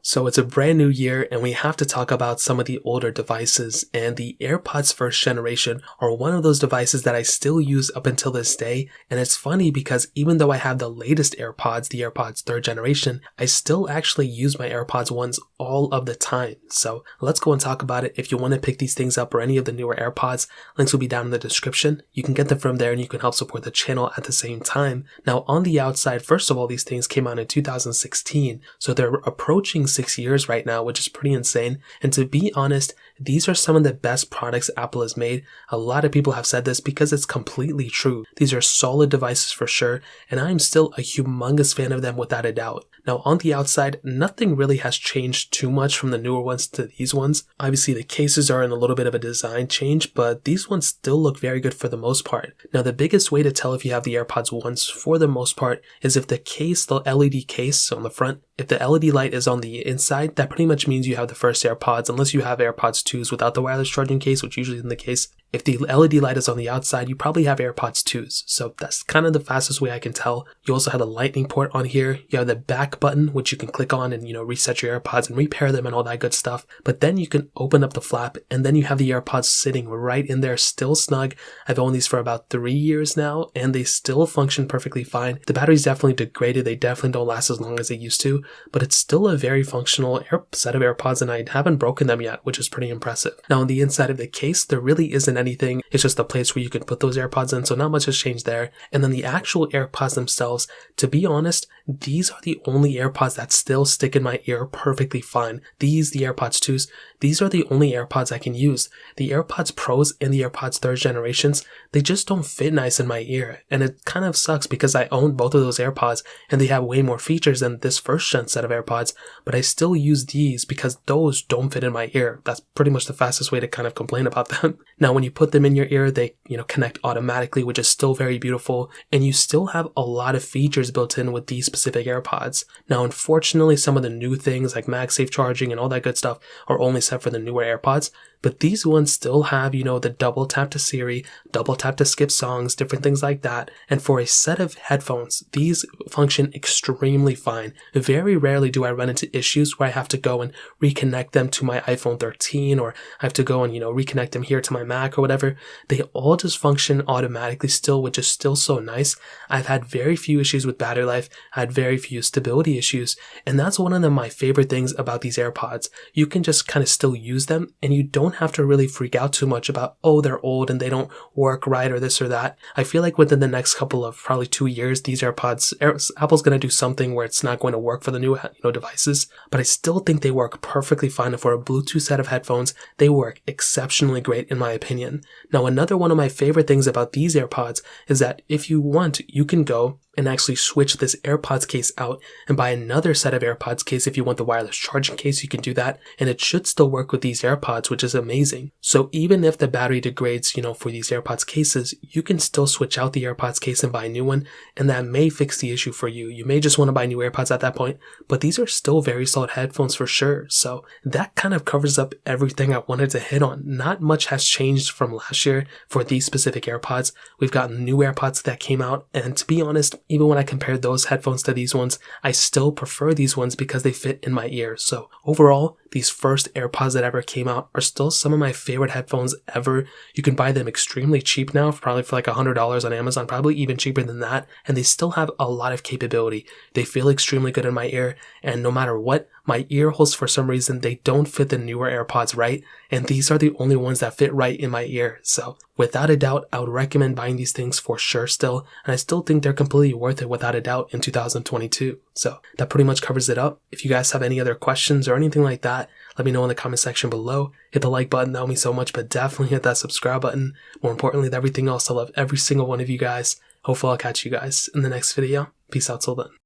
So it's a brand new year and we have to talk about some of the older devices, and the AirPods first generation are one of those devices that I still use up until this day. And it's funny because even though I have the latest AirPods, the AirPods third generation, I still actually use my AirPods ones all of the time. So let's go and talk about it. If you want to pick these things up or any of the newer AirPods, links will be down in the description. You can get them from there and you can help support the channel at the same time. Now on the outside, first of all, these things came out in 2016, so they're approaching 6 years right now, which is pretty insane. And to be honest, these are some of the best products Apple has made. A lot of people have said this because it's completely true. These are solid devices for sure, and I'm still a humongous fan of them without a doubt. Now on the outside, nothing really has changed too much from the newer ones to these ones. Obviously the cases are in a little bit of a design change, but these ones still look very good for the most part. Now the biggest way to tell if you have the AirPods ones for the most part is if the case, the LED case on the front, if the LED light is on the inside, that pretty much means you have the first AirPods, unless you have AirPods 2s without the wireless charging case, which usually isn't the case. If the LED light is on the outside, you probably have AirPods 2s. So that's kind of the fastest way I can tell. You also have the lightning port on here. You have the back button, which you can click on and, reset your AirPods and repair them and all that good stuff. But then you can open up the flap and then you have the AirPods sitting right in there, still snug. I've owned these for about 3 years now and they still function perfectly fine. The battery's definitely degraded. They definitely don't last as long as they used to, but it's still a very functional set of AirPods and I haven't broken them yet, which is pretty impressive. Now on the inside of the case, there really isn't anything. It's just a place where you can put those AirPods in, so not much has changed there. And then the actual AirPods themselves, to be honest, these are the only AirPods that still stick in my ear perfectly fine. The AirPods 2s, these are the only AirPods I can use. The AirPods Pros and the AirPods third generations, they just don't fit nice in my ear. And it kind of sucks because I own both of those AirPods and they have way more features than this first gen set of AirPods, but I still use these because those don't fit in my ear. That's pretty much the fastest way to kind of complain about them. Now when you put them in your ear, they connect automatically, which is still very beautiful, and you still have a lot of features built in with these specific AirPods. Now unfortunately, some of the new things like MagSafe charging and all that good stuff are only set for the newer AirPods, but these ones still have, the double tap to Siri, double tap to skip songs, different things like that. And for a set of headphones, these function extremely fine. Very rarely do I run into issues where I have to go and reconnect them to my iPhone 13 or I have to go and, reconnect them here to my Mac or whatever. They all just function automatically still, which is still so nice. I've had very few issues with battery life. I had very few stability issues. And that's one of my favorite things about these AirPods. You can just kind of still use them and you don't have to really freak out too much about, oh, they're old and they don't work right or this or that. I feel like within the next couple of probably 2 years, these AirPods, Apple's going to do something where it's not going to work for the new devices, but I still think they work perfectly fine. And for a Bluetooth set of headphones, they work exceptionally great in my opinion. Now, another one of my favorite things about these AirPods is that if you want, you can go and actually switch this AirPods case out and buy another set of AirPods case. If you want the wireless charging case, you can do that, and it should still work with these AirPods, which is amazing. So even if the battery degrades, for these AirPods cases, you can still switch out the AirPods case and buy a new one, and that may fix the issue for you. You may just want to buy new AirPods at that point, but these are still very solid headphones for sure. So that kind of covers up everything I wanted to hit on. Not much has changed from last year for these specific AirPods. We've got new AirPods that came out, and to be honest, even when I compared those headphones to these ones, I still prefer these ones because they fit in my ear. So overall, these first AirPods that ever came out are still some of my favorite headphones ever. You can buy them extremely cheap now, probably for like $100 on Amazon, probably even cheaper than that. And they still have a lot of capability. They feel extremely good in my ear. And no matter what, my ear holes, for some reason, they don't fit the newer AirPods right. And these are the only ones that fit right in my ear. So without a doubt, I would recommend buying these things for sure still. And I still think they're completely worth it without a doubt in 2022. So that pretty much covers it up. If you guys have any other questions or anything like that, let me know in the comment section below. Hit the like button, that would mean so much, but definitely hit that subscribe button. More importantly than everything else, I love every single one of you guys. Hopefully I'll catch you guys in the next video. Peace out till then.